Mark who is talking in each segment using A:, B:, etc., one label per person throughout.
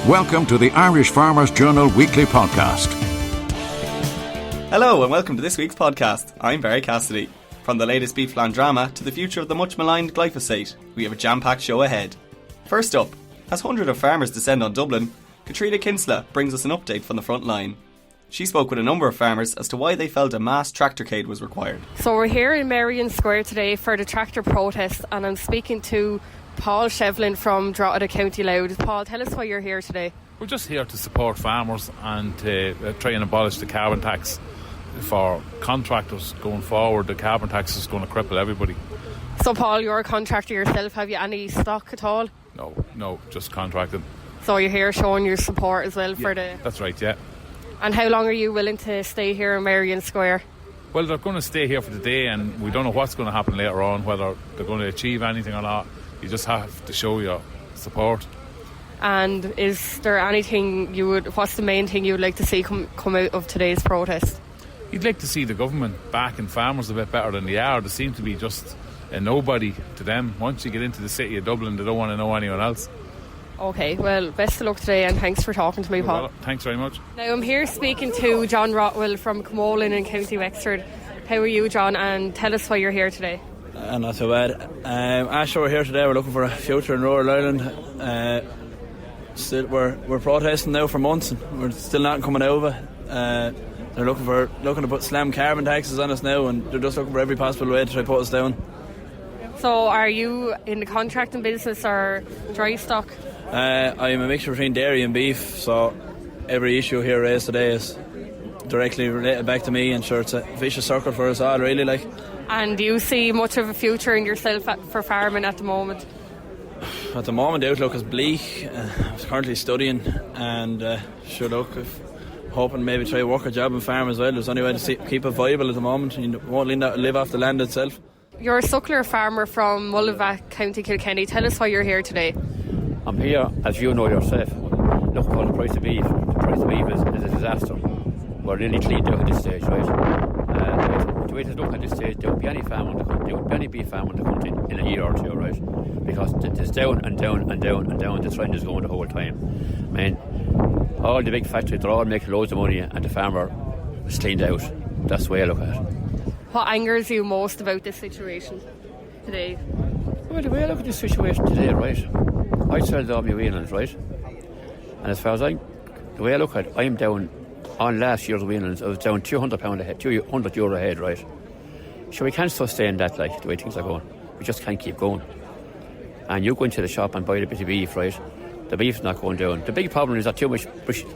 A: Welcome to the Irish Farmers Journal Weekly Podcast.
B: Hello and welcome to this week's podcast. I'm Barry Cassidy. From the latest beefland drama to the future of the much maligned glyphosate, we have a jam-packed show ahead. First up, as hundreds of farmers descend on Dublin, Katrina Kinsella brings us an update from the front line. She spoke with a number of farmers as to why they felt a mass tractorcade was required.
C: So we're here in Merrion Square today for the tractor protest, and I'm speaking to Paul Shevlin from Drogheda County Louth. Paul, tell us why you're here today.
D: We're just here to support farmers and to try and abolish the carbon tax for contractors going forward. The carbon tax is going to cripple everybody.
C: So Paul, you're a contractor yourself. Have you any stock at all?
D: No, just contracted.
C: So you're here showing your support as well for the...
D: That's right, yeah.
C: And how long are you willing to stay here in Merrion Square?
D: Well, they're going to stay here for the day, and we don't know what's going to happen later on, whether they're going to achieve anything or not. You just have to show your support.
C: And is there anything what's the main thing you would like to see come out of today's protest?
D: You'd like to see the government backing farmers a bit better than they are. They seem to be just a nobody to them. Once you get into the city of Dublin, they don't want to know anyone else.
C: Okay, well, best of luck today and thanks for talking to me, Paul.
D: Well, thanks very much.
C: Now I'm here speaking to John Rotwell from Camolin in County Wexford. How are you, John, and tell us why you're here today?
E: Not so bad. We're here today. We're looking for a future in rural Ireland. Still, we're protesting now for months, and we're still not coming over. They're looking to put slam carbon taxes on us now, and they're just looking for every possible way to try to put us down.
C: So, are you in the contracting business or dry stock?
E: I'm a mixture between dairy and beef, so every issue here raised today is directly related back to me, and sure, it's a vicious circle for us all, really, like.
C: And do you see much of a future in yourself for farming at the moment?
E: At the moment, the outlook is bleak. I'm currently studying, and hoping maybe try to work a job in farm as well. There's only way to keep it viable at the moment. You won't live off the land itself.
C: You're a suckler farmer from Mullavac, County Kilkenny. Tell us why you're here today.
F: I'm here, as you know yourself, looking for the price of beef. The price of beef is a disaster. We're nearly cleaned out at this stage, right? The way to look at this stage, there won't be any farm in the country, there won't be any beef farm in the country in a year or two, right? Because it's down and down and down and down. The trend is going the whole time. I mean, all the big factories, they're all making loads of money, and the farmer is cleaned out. That's the way I look at it.
C: What angers you most about this situation today?
F: Well, the way I look at this situation today, right, I sold all my weanlings, right? And as far as the way I look at it, I'm down on last year's weanlings. I was down £200 a head, €200 a head, right? So we can't sustain that, like, the way things are going. We just can't keep going. And you go into the shop and buy a bit of beef, right? The beef's not going down. The big problem is that too much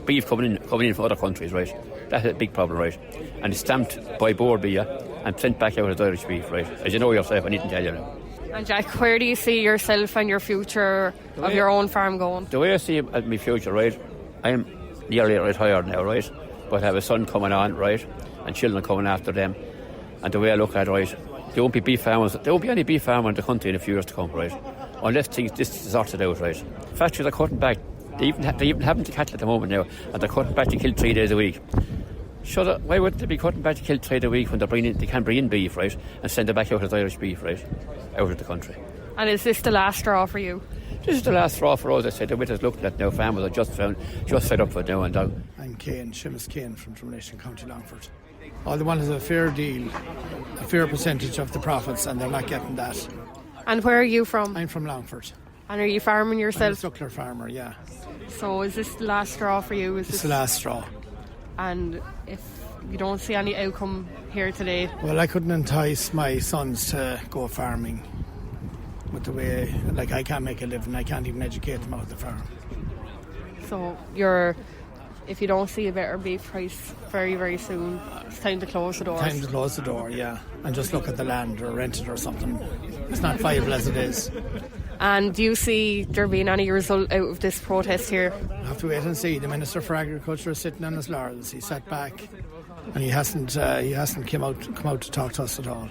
F: beef coming in from other countries, right? That's a big problem, right? And it's stamped by board beer and sent back out as Irish beef, right? As you know yourself, I needn't tell you now.
C: And Jack, where do you see yourself and your future of your own farm going?
F: The way I see my future, right, I'm nearly retired now, right, but I have a son coming on, right, and children coming after them. And the way I look at it, right, there won't be any beef farmers in the country in a few years to come, right, unless this is sorted out, right. Factories are cutting back. They even haven't the cattle at the moment now, and they're cutting back to kill 3 days a week. So why wouldn't they be cutting back to kill 3 days a week when they can bring in beef, right, and send it back out as Irish beef, right, out of the country?
C: And is this the last straw for you?
F: This is the last straw for us. I said the way it's looking at now, farmers are just fed up for it now and down.
G: I'm Seamus Kane from Drumnation, County Longford. All they want is a fair deal, a fair percentage of the profits, and they're not getting that.
C: And where are you from?
G: I'm from Longford.
C: And are you farming yourself?
G: I'm a suckler farmer, yeah.
C: So is this the last straw for you?
G: It's the last straw.
C: And if you don't see any outcome here today?
G: Well, I couldn't entice my sons to go farming with the way, like, I can't make a living, I can't even educate them out of the farm.
C: So if you don't see a better beef price very, very soon, it's time to close the doors.
G: Time to close the door, yeah. And just look at the land or rent it or something. It's not viable as it is.
C: And do you see there being any result out of this protest here?
G: We'll have to wait and see. The Minister for Agriculture is sitting on his laurels. He sat back and he hasn't come out to talk to us at all.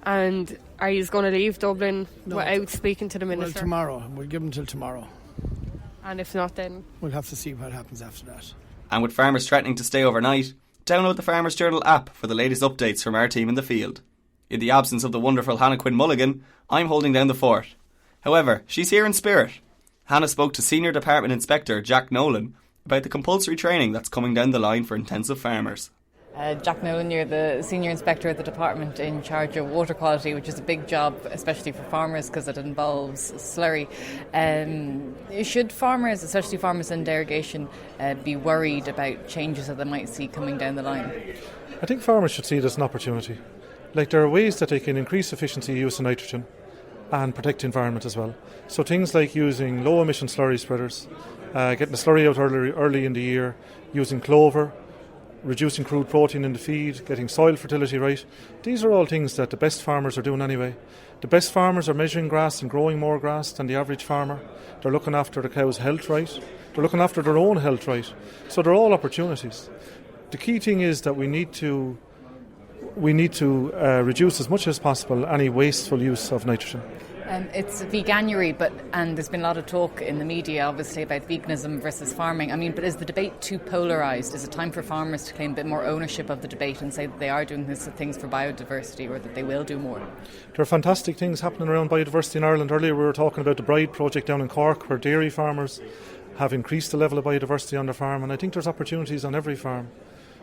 C: And are you going to leave Dublin without speaking to the Minister?
G: Well, tomorrow. We'll give him till tomorrow.
C: And if not, then?
G: We'll have to see what happens after that.
B: And with farmers threatening to stay overnight, download the Farmers Journal app for the latest updates from our team in the field. In the absence of the wonderful Hannah Quinn Mulligan, I'm holding down the fort. However, she's here in spirit. Hannah spoke to Senior Department Inspector Jack Nolan about the compulsory training that's coming down the line for intensive farmers.
H: Jack Nolan, you're the Senior Inspector at the department in charge of water quality, which is a big job, especially for farmers because it involves slurry. Should farmers, especially farmers in derogation, be worried about changes that they might see coming down the line?
I: I think farmers should see it as an opportunity. Like, there are ways that they can increase efficiency use of nitrogen and protect the environment as well. So things like using low emission slurry spreaders, getting the slurry out early in the year, using clover, reducing crude protein in the feed, getting soil fertility right. These are all things that the best farmers are doing anyway. The best farmers are measuring grass and growing more grass than the average farmer. They're looking after the cow's health right. They're looking after their own health right. So they're all opportunities. The key thing is that we need to reduce as much as possible any wasteful use of nitrogen.
H: It's veganuary, and there's been a lot of talk in the media, obviously, about veganism versus farming. But is the debate too polarised? Is it time for farmers to claim a bit more ownership of the debate and say that they are doing things for biodiversity, or that they will do more?
I: There are fantastic things happening around biodiversity in Ireland. Earlier we were talking about the Bride project down in Cork, where dairy farmers have increased the level of biodiversity on their farm, and I think there's opportunities on every farm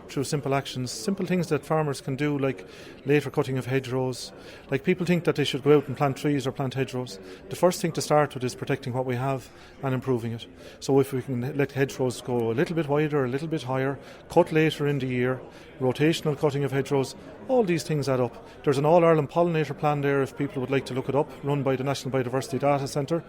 I: through simple actions, simple things that farmers can do, like later cutting of hedgerows. Like, people think that they should go out and plant trees or plant hedgerows. The first thing to start with is protecting what we have and improving it. So if we can let hedgerows go a little bit wider, a little bit higher, cut later in the year, rotational cutting of hedgerows, all these things add up. There's an All-Ireland pollinator plan there if people would like to look it up, run by the National Biodiversity Data Centre.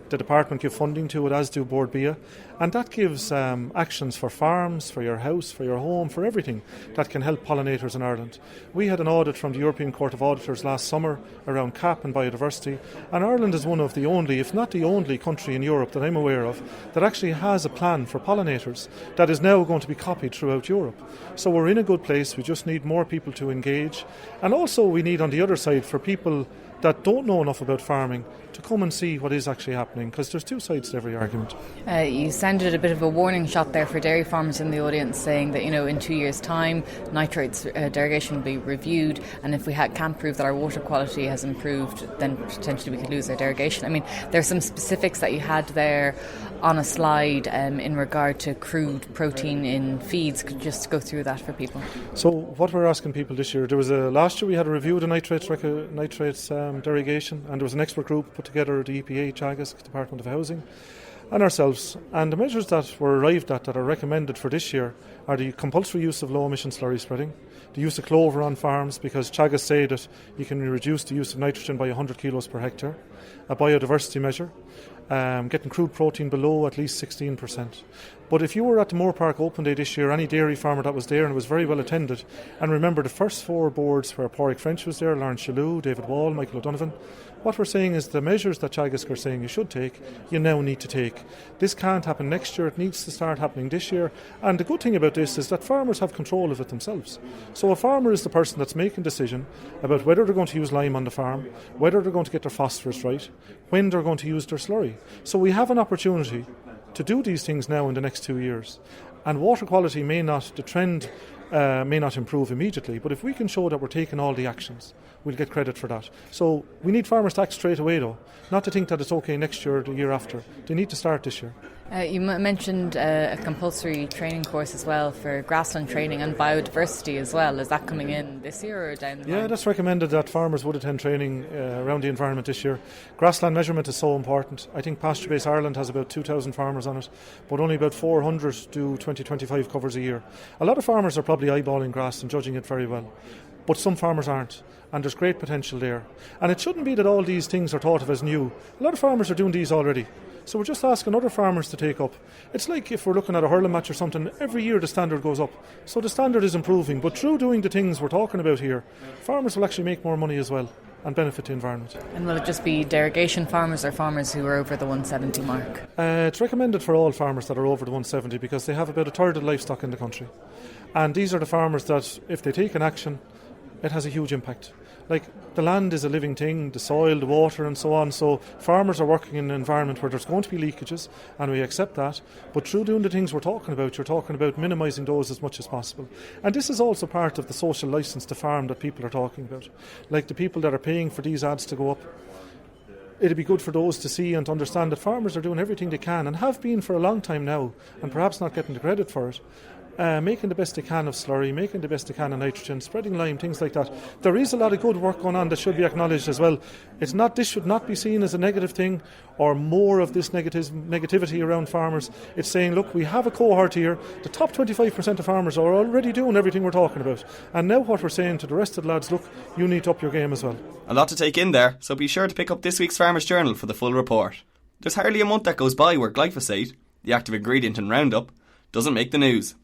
I: The department give funding to it, as do Board BIA, and that gives actions for farms, for your house, for your home, for everything that can help pollinators in Ireland. We had an audit from the European Court of Auditors last summer around CAP and biodiversity, and Ireland is one of the only, if not the only, country in Europe that I'm aware of that actually has a plan for pollinators that is now going to be copied throughout Europe. So we're in a good place. We just need more people to engage, and also we need, on the other side, for people that don't know enough about farming to come and see what is actually happening, because there's two sides to every argument.
H: You sounded a bit of a warning shot there for dairy farmers in the audience, saying that, in 2 years' time nitrates derogation will be reviewed, and if we can't prove that our water quality has improved, then potentially we could lose our derogation. There's some specifics that you had there on a slide in regard to crude protein in feeds. Could you just go through that for people?
I: So what we're asking people this year, last year we had a review of the nitrates derogation, and there was an expert group put together, the EPA, Teagasc, Department of Housing, and ourselves. And the measures that were arrived at that are recommended for this year are the compulsory use of low emission slurry spreading, the use of clover on farms, because Teagasc say that you can reduce the use of nitrogen by 100 kilos per hectare, a biodiversity measure, getting crude protein below at least 16%. But if you were at the Moore Park Open Day this year, any dairy farmer that was there, and it was very well attended, and remember the first four boards where Pádraig French was there, Lawrence Chalou, David Wall, Michael O'Donovan, what we're saying is the measures that Teagasc are saying you should take, you now need to take. This can't happen next year, it needs to start happening this year, and the good thing about this is that farmers have control of it themselves. So a farmer is the person that's making a decision about whether they're going to use lime on the farm, whether they're going to get their phosphorus right, when they're going to use their slurry. So we have an opportunity to do these things now in the next 2 years. And water quality the trend may not improve immediately, but if we can show that we're taking all the actions, we'll get credit for that. So we need farmers to act straight away, though, not to think that it's okay next year or the year after. They need to start this year.
H: You mentioned a compulsory training course as well for grassland training and biodiversity as well. Is that coming in this year or down the line?
I: Yeah, that's recommended that farmers would attend training around the environment this year. Grassland measurement is so important. I think Pasture Base Ireland has about 2,000 farmers on it, but only about 400 do 20-25 covers a year. A lot of farmers are probably eyeballing grass and judging it very well, but some farmers aren't, and there's great potential there. And it shouldn't be that all these things are thought of as new. A lot of farmers are doing these already. So we're just asking other farmers to take up. It's like if we're looking at a hurling match or something, every year the standard goes up. So the standard is improving, but through doing the things we're talking about here, farmers will actually make more money as well and benefit the environment.
H: And will it just be derogation farmers or farmers who are over the 170 mark?
I: It's recommended for all farmers that are over the 170 because they have about a third of the livestock in the country. And these are the farmers that, if they take an action, it has a huge impact. Like, the land is a living thing, the soil, the water and so on, so farmers are working in an environment where there's going to be leakages, and we accept that, but through doing the things we're talking about, you're talking about minimising those as much as possible. And this is also part of the social licence to farm that people are talking about. Like, the people that are paying for these ads to go up, it'd be good for those to see and to understand that farmers are doing everything they can and have been for a long time now, and perhaps not getting the credit for it. Making the best they can of slurry, making the best they can of nitrogen, spreading lime, things like that. There is a lot of good work going on that should be acknowledged as well. This should not be seen as a negative thing or more of this negativity around farmers. It's saying, look, we have a cohort here. The top 25% of farmers are already doing everything we're talking about. And now what we're saying to the rest of the lads, look, you need to up your game as well.
B: A lot to take in there, so be sure to pick up this week's Farmers Journal for the full report. There's hardly a month that goes by where glyphosate, the active ingredient in Roundup, doesn't make the news.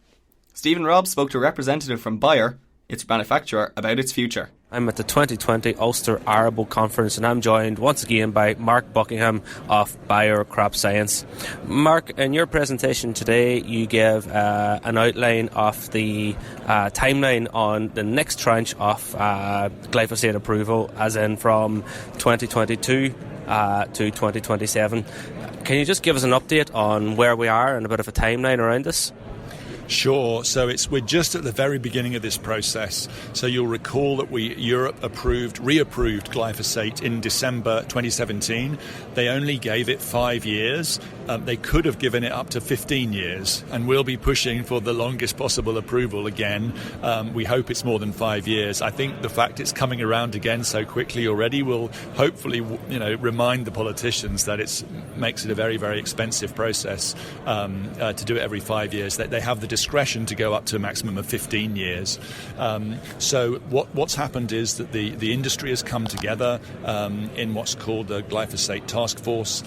B: Stephen Robb spoke to a representative from Bayer, its manufacturer, about its future.
J: I'm at the 2020 Ulster Arable Conference and I'm joined once again by Mark Buckingham of Bayer Crop Science. Mark, in your presentation today you gave an outline of the timeline on the next tranche of glyphosate approval, as in from 2022 to 2027. Can you just give us an update on where we are and a bit of a timeline around this?
K: Sure. So we're just at the very beginning of this process. So you'll recall that Europe reapproved glyphosate in December 2017. They only gave it 5 years. They could have given it up to 15 years, and we'll be pushing for the longest possible approval again. We hope it's more than 5 years. I think the fact it's coming around again so quickly already will hopefully, remind the politicians that it makes it a very, very expensive process to do it every 5 years. They have the discretion to go up to a maximum of 15 years. So what's happened is that the industry has come together in what's called the Glyphosate Task Force,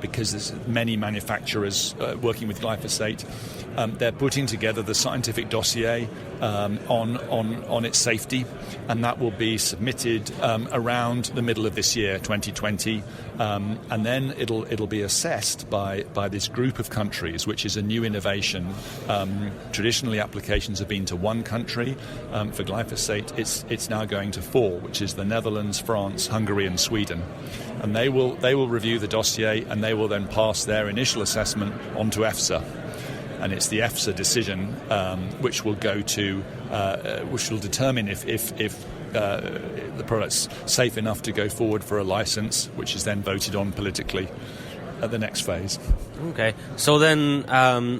K: because there's many manufacturers working with glyphosate. They're putting together the scientific dossier on its safety, and that will be submitted around the middle of this year, 2020, and then it'll be assessed by this group of countries, which is a new innovation. Traditionally, applications have been to one country. For glyphosate, it's now going to 4, which is the Netherlands, France, Hungary, and Sweden. And they will review the dossier, and they will then pass their initial assessment onto EFSA. And it's the EFSA decision which will go to, which will determine if the product's safe enough to go forward for a license, which is then voted on politically at the next phase.
J: Okay, so then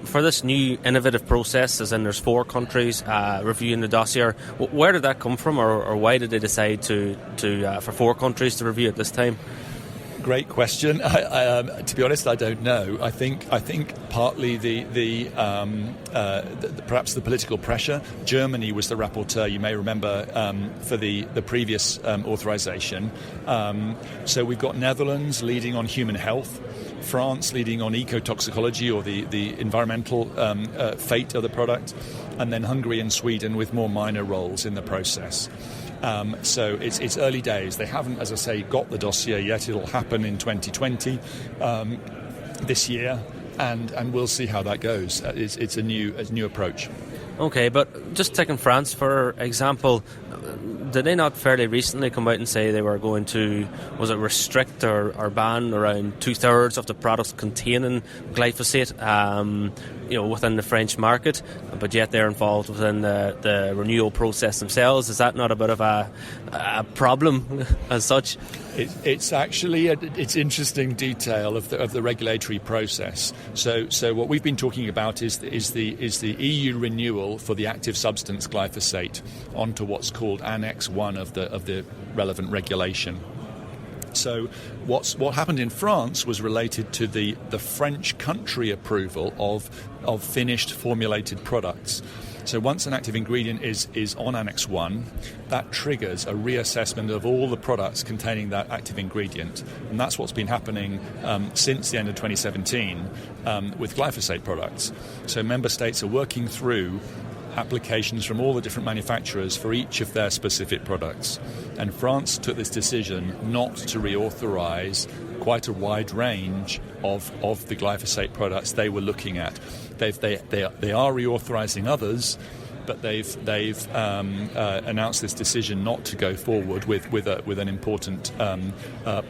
J: for this new innovative process, as in there's 4 countries reviewing the dossier, where did that come from, or why did they decide for 4 countries to review at this time?
K: Great question. To be honest, I don't know. I think partly perhaps the political pressure. Germany was the rapporteur, you may remember, for the previous authorization. So we've got Netherlands leading on human health, France leading on ecotoxicology, or the environmental fate of the product, and then Hungary and Sweden with more minor roles in the process. So it's early days. They haven't, as I say, got the dossier yet. It'll happen in 2020, this year, and we'll see how that goes. It's a new approach.
J: Okay, but just taking France for example, did they not fairly recently come out and say they were going to, was it restrict or ban around 2/3 of the products containing glyphosate, within the French market, but yet they're involved within the renewal process themselves? Is that not a bit of a problem as such?
K: It's actually it's interesting detail of the regulatory process. So what we've been talking about is the EU renewal for the active substance glyphosate onto what's called Annex 1 of the relevant regulation. So what happened in France was related to the French country approval of finished formulated products. So once an active ingredient is on Annex 1, that triggers a reassessment of all the products containing that active ingredient. And that's what's been happening since the end of 2017 with glyphosate products. So member states are working through applications from all the different manufacturers for each of their specific products. And France took this decision not to reauthorize quite a wide range of the glyphosate products they were looking at. They are reauthorizing others, but they've announced this decision not to go forward with an important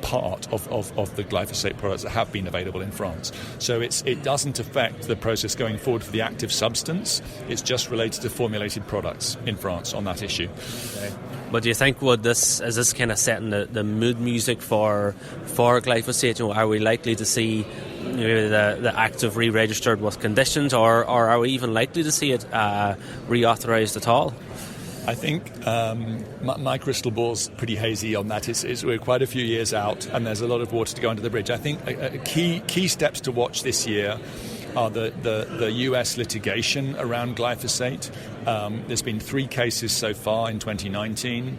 K: part of the glyphosate products that have been available in France. So it doesn't affect the process going forward for the active substance. It's just related to formulated products in France on that issue.
J: Okay. But do you think is this kind of setting the mood music for glyphosate? Are we likely to see the active re-registered with conditions, or are we even likely to see it reauthorised at all?
K: I think my crystal ball's pretty hazy on that. We're quite a few years out, and there's a lot of water to go under the bridge. I think key steps to watch this year are the US litigation around glyphosate. There's been 3 cases so far in 2019.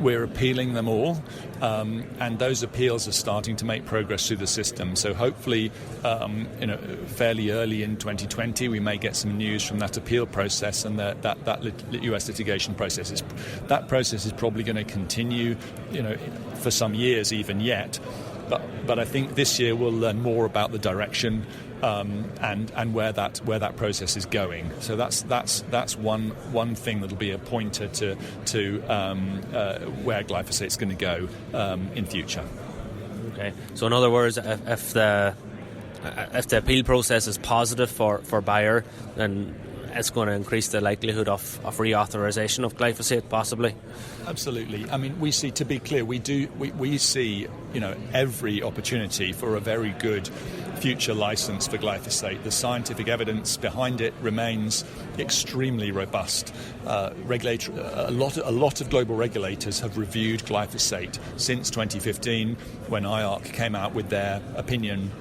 K: We're appealing them all, and those appeals are starting to make progress through the system. So hopefully, fairly early in 2020, we may get some news from that appeal process, and that US litigation process is probably going to continue, for some years even yet. But I think this year we'll learn more about the direction and where that process is going. So that's one thing that'll be a pointer to where glyphosate's going to go in future.
J: Okay. So in other words, if the appeal process is positive for Bayer, then it's going to increase the likelihood of reauthorization of glyphosate, possibly.
K: Absolutely. I mean, we see, to be clear, we see, every opportunity for a very good future license for glyphosate. The scientific evidence behind it remains extremely robust. A lot of global regulators have reviewed glyphosate since 2015, when IARC came out with their opinion,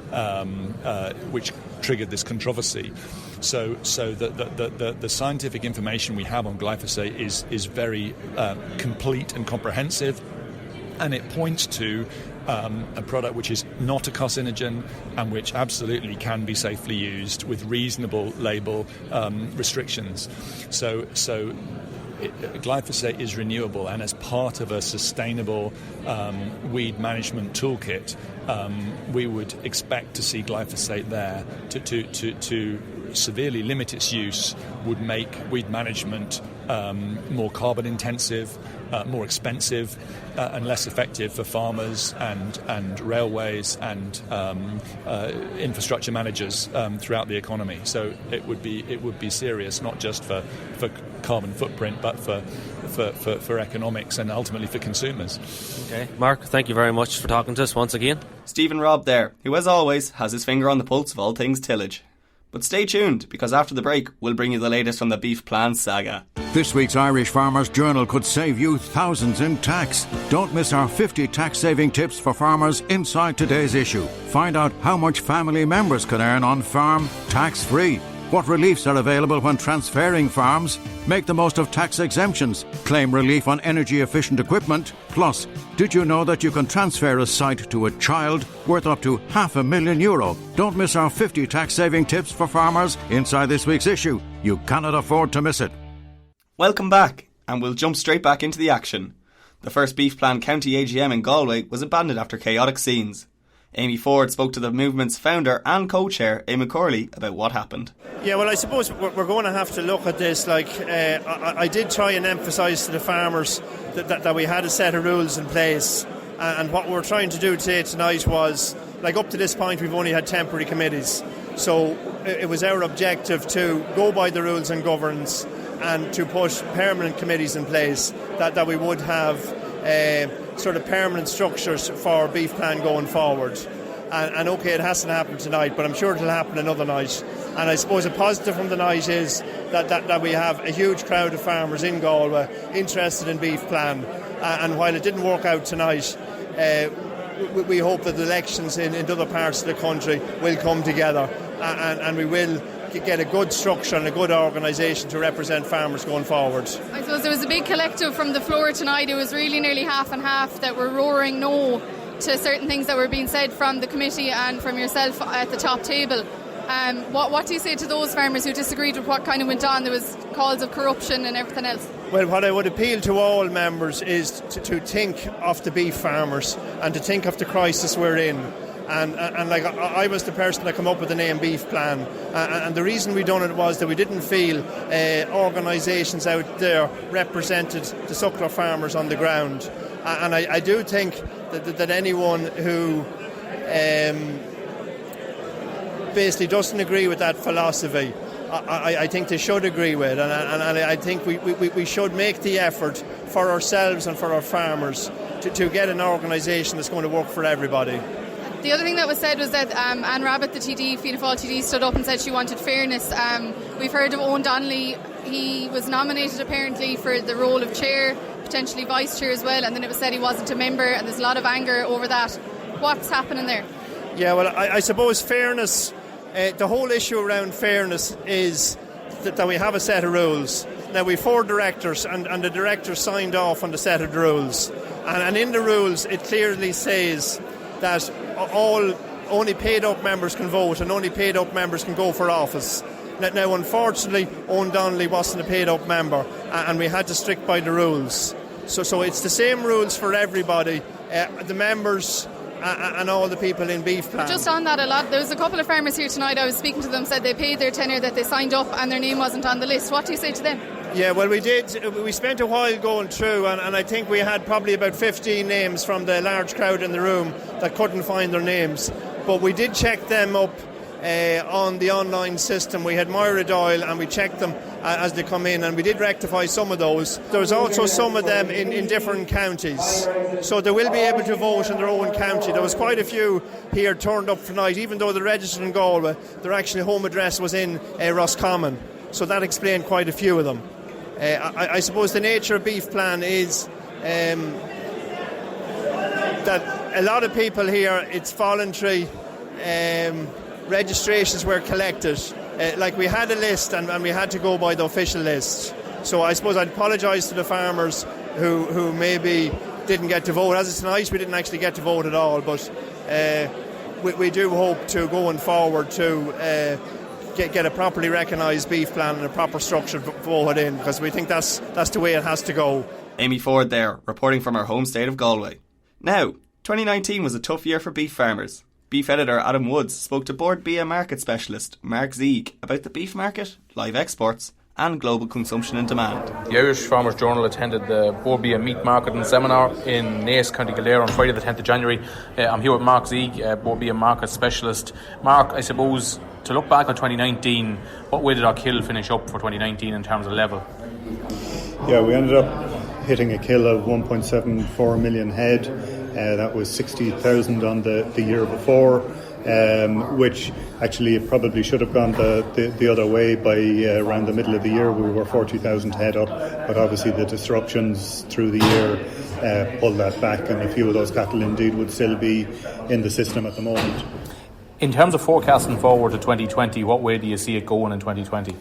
K: which triggered this controversy. So the scientific information we have on glyphosate is very complete and comprehensive, and it points to a product which is not a carcinogen and which absolutely can be safely used with reasonable label restrictions. So glyphosate is renewable, and as part of a sustainable weed management toolkit, we would expect to see glyphosate there to severely limit its use. Would make weed management more carbon intensive, more expensive, and less effective for farmers and railways and infrastructure managers throughout the economy. So it would be serious, not just for carbon footprint, but for economics and ultimately for consumers.
J: Okay, Mark, thank you very much for talking to us once again.
B: Stephen Robb there, who as always has his finger on the pulse of all things tillage. But stay tuned, because after the break, we'll bring you the latest from the beef plan saga.
A: This week's Irish Farmers Journal could save you thousands in tax. Don't miss our 50 tax-saving tips for farmers inside today's issue. Find out how much family members can earn on farm tax-free. What reliefs are available when transferring farms? Make the most of tax exemptions. Claim relief on energy-efficient equipment. Plus, did you know that you can transfer a site to a child worth up to €500,000? Don't miss our 50 tax-saving tips for farmers inside this week's issue. You cannot afford to miss it.
B: Welcome back, and we'll jump straight back into the action. The first Beef Plan County AGM in Galway was abandoned after chaotic scenes. Amy Ford spoke to the movement's founder and co-chair, Eamon Corley, about what happened.
L: Yeah, well, I suppose we're going to have to look at this. I did try and emphasise to the farmers that we had a set of rules in place. And what we're trying to do tonight was, up to this point, we've only had temporary committees. So it was our objective to go by the rules and governance and to push permanent committees in place, that we would have sort of permanent structures for Beef Plan going forward. And okay, it hasn't happened tonight, but I'm sure it'll happen another night. And I suppose a positive from the night is that we have a huge crowd of farmers in Galway interested in Beef Plan. And while it didn't work out tonight, we hope that the elections in other parts of the country will come together, and we will get a good structure and a good organisation to represent farmers going forward.
M: I suppose there was a big collective from the floor tonight. It was really nearly half and half that were roaring no to certain things that were being said from the committee and from yourself at the top table. What do you say to those farmers who disagreed with what kind of went on? There was calls of corruption and everything else.
L: Well, what I would appeal to all members is to think of the beef farmers and to think of the crisis we're in. And like I was the person that came up with the name Beef Plan, and the reason we done it was that we didn't feel organisations out there represented the suckler farmers on the ground, and I do think that anyone who basically doesn't agree with that philosophy, I think they should agree with, and I think we should make the effort for ourselves and for our farmers to get an organisation that's going to work for everybody.
M: The other thing that was said was that Anne Rabbitte, the TD, Fianna Fáil TD, stood up and said she wanted fairness. We've heard of Owen Donnelly. He was nominated apparently for the role of chair, potentially vice chair as well, and then it was said he wasn't a member, and there's a lot of anger over that. What's happening there?
L: Yeah, well, I suppose fairness, the whole issue around fairness is that we have a set of rules. Now, we have 4 directors, and the directors signed off on the set of rules. And in the rules, it clearly says that only paid-up members can vote and only paid-up members can go for office. Now, unfortunately, Owen Donnelly wasn't a paid-up member, and we had to stick by the rules. So it's the same rules for everybody, the members and all the people in Beef Plan.
M: Just on that, there was a couple of farmers here tonight, I was speaking to them, said they paid their tenure, that they signed up and their name wasn't on the list. What do you say to them?
L: Yeah, well, we did. We spent a while going through, and I think we had probably about 15 names from the large crowd in the room that couldn't find their names. But we did check them up on the online system. We had Moira Doyle, and we checked them as they come in, and we did rectify some of those. There was also some of them in different counties, so they will be able to vote in their own county. There was quite a few here turned up tonight, even though they're registered in Galway. Their actual home address was in Roscommon, so that explained quite a few of them. I suppose the nature of Beef Plan is that a lot of people here, it's voluntary. Registrations were collected. Like we had a list and we had to go by the official list. So I suppose I'd apologise to the farmers who maybe didn't get to vote. As it's tonight, we didn't actually get to vote at all, but we do hope to, going forward, to get a properly recognised beef plan and a proper structured vote in, because we think that's the way it has to go.
B: Amy Ford there, reporting from our home state of Galway. Now, 2019 was a tough year for beef farmers. Beef editor Adam Woods spoke to Board Bia market specialist Mark Zieg about the beef market, live exports and global consumption and demand.
N: The Irish Farmers Journal attended the Board Bia Meat Market and Seminar in Naas, County Kildare on Friday the 10th of January. I'm here with Mark Zieg, Board Bia market specialist. Mark, I suppose, to look back on 2019, what way did our kill finish up for 2019 in terms of level?
O: Yeah, we ended up hitting a kill of 1.74 million head. That was 60,000 on the year before, which actually it probably should have gone the other way by around the middle of the year. We were 40,000 head up, but obviously the disruptions through the year pulled that back, and a few of those cattle indeed would still be in the system at the moment.
N: In terms of forecasting forward to 2020, what way do you see it going in 2020?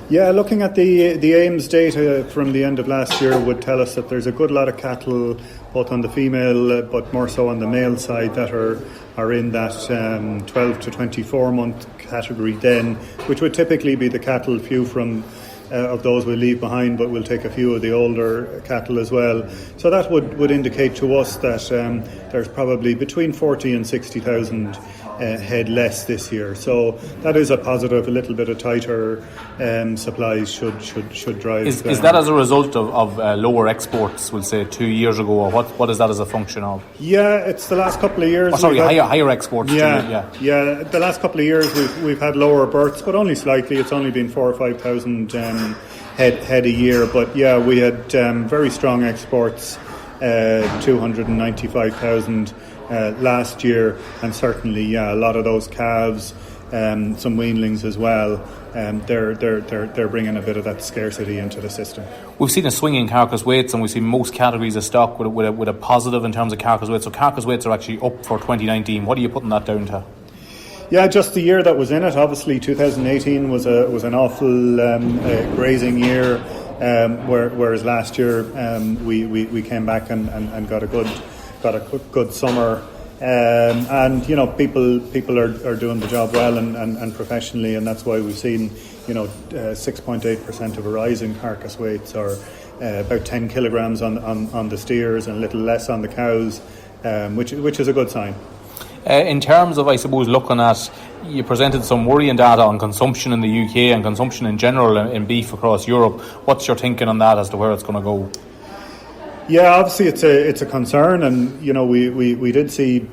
O: Yeah, looking at the AIMS data from the end of last year would tell us that there's a good lot of cattle, both on the female but more so on the male side, that are in that 12 to 24 month category then, which would typically be the cattle. Few from of those we'll leave behind, but we'll take a few of the older cattle as well. So that would indicate to us that there's probably between 40 and 60,000 head less this year. So that is a positive. A little bit of tighter supplies should drive.
N: Is that as a result of lower exports, we'll say 2 years ago, or what is that as a function of?
O: Yeah, it's the last couple of years.
N: Higher exports.
O: Yeah, the last couple of years we've had lower births, but only slightly. It's only been 4,000 or 5,000 head a year. But yeah, we had very strong exports, 295,000 last year, and certainly a lot of those calves, some weanlings as well. They're bringing a bit of that scarcity into the system.
N: We've seen a swing in carcass weights, and we've seen most categories of stock with a positive in terms of carcass weights. So carcass weights are actually up for 2019. What are you putting that down to?
O: Yeah, just the year that was in it. Obviously, 2018 was an awful grazing year, whereas last year we came back and got a good summer, and you know people are doing the job well and professionally, and that's why we've seen 6.8% of a rise in carcass weights, or about 10 kilograms on the steers and a little less on the cows, which is a good sign.
N: In terms of, I suppose, looking at, you presented some worrying data on consumption in the UK and consumption in general in beef across Europe. What's your thinking on that as to where it's going to go?
O: Yeah, obviously it's a concern, and we did see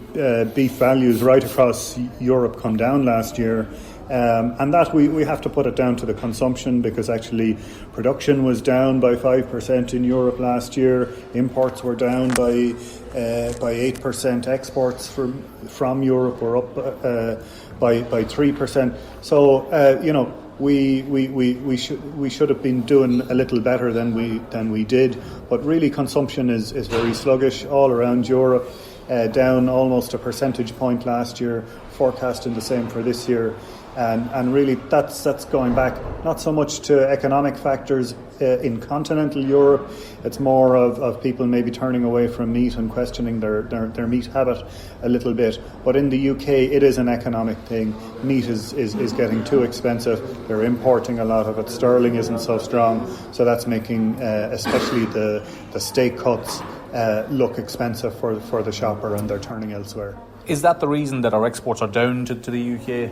O: beef values right across Europe come down last year. And that we have to put it down to the consumption, because actually production was down by 5% in Europe last year. Imports were down by 8%. Exports from Europe were up by 3%. So we should have been doing a little better than we did. But really, consumption is very sluggish all around Europe. Down almost a percentage point last year. Forecasting the same for this year. And really that's going back not so much to economic factors in continental Europe. It's more of people maybe turning away from meat and questioning their meat habit a little bit. But in the UK, it is an economic thing. Meat is getting too expensive. They're importing a lot of it. Sterling isn't so strong, so that's making especially the steak cuts look expensive for the shopper, and they're turning elsewhere.
N: Is that the reason that our exports are down to the UK?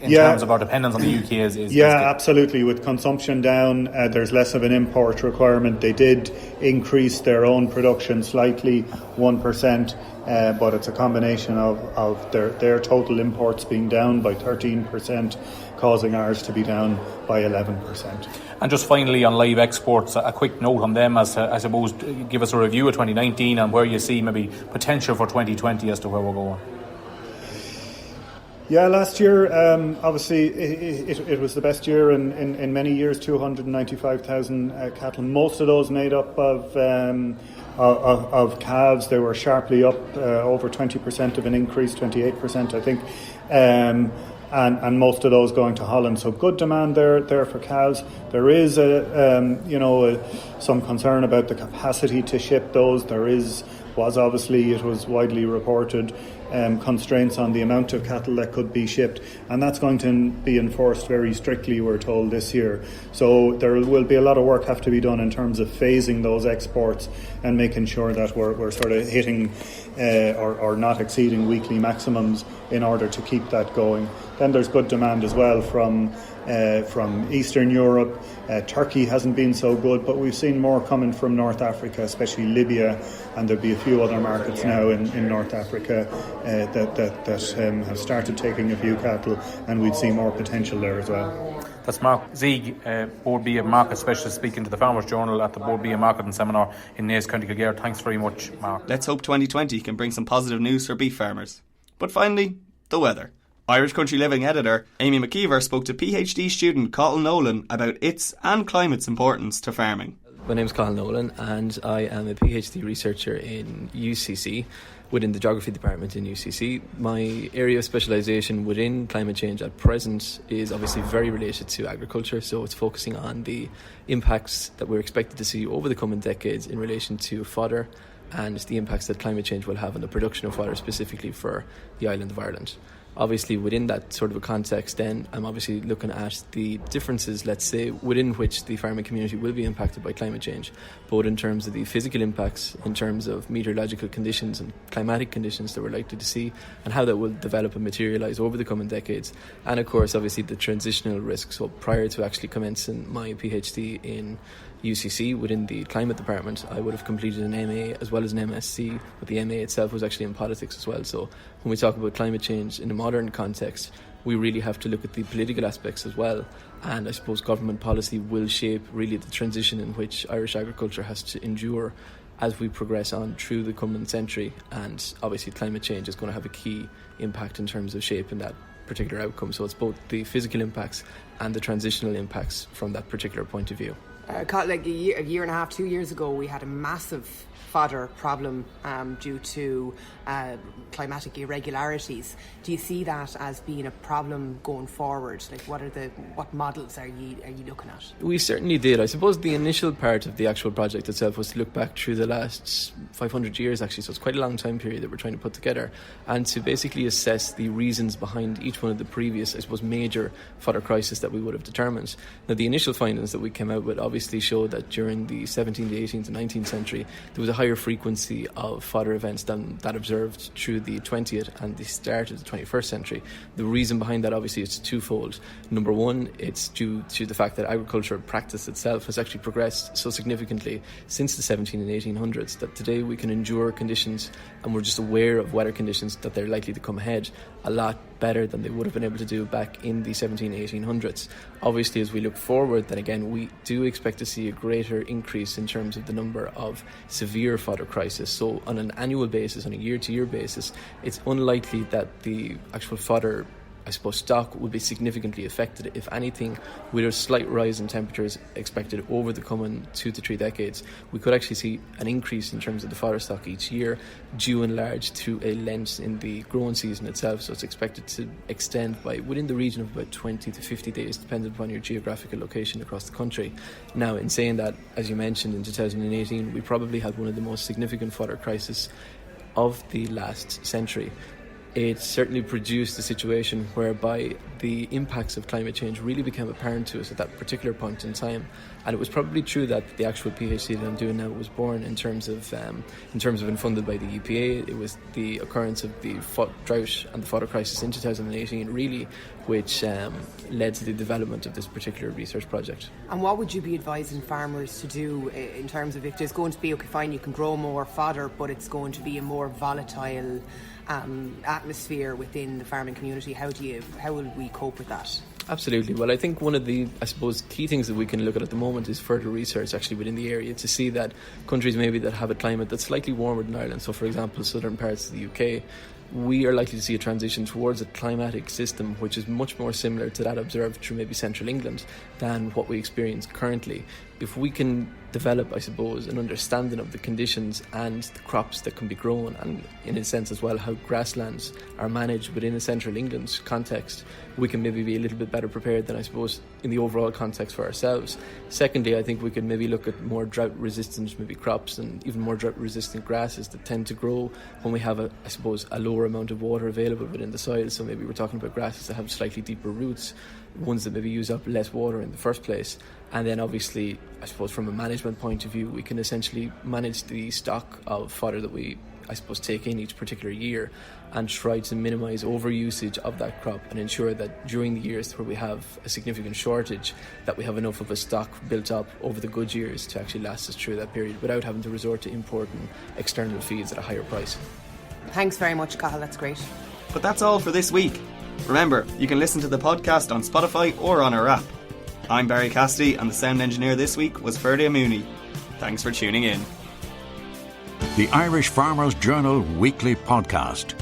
N: In terms of our dependence on the UK is
O: absolutely. With consumption down, there's less of an import requirement. They did increase their own production slightly, 1%, but it's a combination of their total imports being down by 13%, causing ours to be down by 11%.
N: And just finally on live exports, a quick note on them, as I suppose, give us a review of 2019 and where you see maybe potential for 2020 as to where we're going.
O: Yeah, last year, obviously, it was the best year in many years, 295,000 cattle. Most of those made up of calves. They were sharply up, over 20% of an increase, 28%, I think. And most of those going to Holland. So good demand there for calves. There is some concern about the capacity to ship those. It was widely reported, constraints on the amount of cattle that could be shipped, and that's going to be enforced very strictly, we're told, this year. So there will be a lot of work have to be done in terms of phasing those exports and making sure that we're sort of hitting or not exceeding weekly maximums in order to keep that going. Then there's good demand as well from Eastern Europe. Turkey hasn't been so good, but we've seen more coming from North Africa, especially Libya, and there'll be a few other markets now in North Africa that have started taking a few cattle, and we'd see more potential there as well.
N: That's Mark Zieg, Board B Market Specialist, speaking to the Farmers Journal at the Board B Marketing Seminar in Naas, County Kildare. Thanks very much, Mark.
B: Let's hope 2020 can bring some positive news for beef farmers. But finally, the weather. Irish Country Living editor Amy McKeever spoke to PhD student Colin Nolan about its and climate's importance to farming.
P: My name is Colin Nolan, and I am a PhD researcher in UCC, within the Geography Department in UCC. My area of specialisation within climate change at present is obviously very related to agriculture, so it's focusing on the impacts that we're expected to see over the coming decades in relation to fodder and the impacts that climate change will have on the production of fodder, specifically for the island of Ireland. Obviously, within that sort of a context, then I'm obviously looking at the differences, let's say, within which the farming community will be impacted by climate change, both in terms of the physical impacts, in terms of meteorological conditions and climatic conditions that we're likely to see, and how that will develop and materialise over the coming decades. And of course, obviously, the transitional risks. So prior to actually commencing my PhD in UCC within the climate department, I would have completed an MA as well as an MSc, but the MA itself was actually in politics as well. So when we talk about climate change in a modern context, we really have to look at the political aspects as well, and I suppose government policy will shape really the transition in which Irish agriculture has to endure as we progress on through the coming century. And obviously climate change is going to have a key impact in terms of shaping that particular outcome. So it's both the physical impacts and the transitional impacts from that particular point of view.
Q: Like a year and a half, 2 years ago, we had a massive fodder problem due to climatic irregularities. Do you see that as being a problem going forward? Like, what models are you looking at?
P: We certainly did. I suppose the initial part of the actual project itself was to look back through the last 500 years, actually, so it's quite a long time period that we're trying to put together, and to basically assess the reasons behind each one of the previous, I suppose, major fodder crisis that we would have determined. Now, the initial findings that we came out with obviously obviously show that during the 17th, 18th and 19th century there was a higher frequency of fodder events than that observed through the 20th and the start of the 21st century. The reason behind that obviously is twofold. Number one, it's due to the fact that agricultural practice itself has actually progressed so significantly since the 17 and 1800s that today we can endure conditions, and we're just aware of weather conditions that they're likely to come ahead a lot better than they would have been able to do back in the 17 and 1800s. Obviously, as we look forward, then again, we do expect to see a greater increase in terms of the number of severe fodder crises. So on an annual basis, on a year-to-year basis, it's unlikely that the actual fodder stock will be significantly affected. If anything, with a slight rise in temperatures expected over the coming 2 to 3 decades, we could actually see an increase in terms of the fodder stock each year, due in large to a length in the growing season itself. So it's expected to extend by within the region of about 20 to 50 days, depending upon your geographical location across the country. Now, in saying that, as you mentioned, in 2018, we probably had one of the most significant fodder crises of the last century. It certainly produced a situation whereby the impacts of climate change really became apparent to us at that particular point in time. And it was probably true that the actual PhD that I'm doing now was born in terms of and funded by the EPA. It was the occurrence of the drought and the fodder crisis in 2018 really which led to the development of this particular research project.
Q: And what would you be advising farmers to do in terms of if there's going to be, okay, fine, you can grow more fodder, but it's going to be a more volatile atmosphere within the farming community? How will we cope with that?
P: Absolutely. Well, I think one of the, key things that we can look at the moment is further research actually within the area to see that countries maybe that have a climate that's slightly warmer than Ireland, so for example southern parts of the UK, we are likely to see a transition towards a climatic system which is much more similar to that observed through maybe central England than what we experience currently. If we can develop, an understanding of the conditions and the crops that can be grown, and in a sense as well how grasslands are managed within a central England context, we can maybe be a little bit better prepared than in the overall context for ourselves. Secondly, I think we could maybe look at more drought resistant crops and even more drought resistant grasses that tend to grow when we have a lower amount of water available within the soil. So maybe we're talking about grasses that have slightly deeper roots, ones that maybe use up less water in the first place. And then obviously, from a management point of view, we can essentially manage the stock of fodder that we take in each particular year and try to minimise overusage of that crop and ensure that during the years where we have a significant shortage, that we have enough of a stock built up over the good years to actually last us through that period without having to resort to importing external feeds at a higher price.
Q: Thanks very much, Cathal, that's great.
B: But that's all for this week. Remember, you can listen to the podcast on Spotify or on our app. I'm Barry Cassidy and the sound engineer this week was Ferdia Mooney. Thanks for tuning in.
A: The Irish Farmers Journal Weekly Podcast.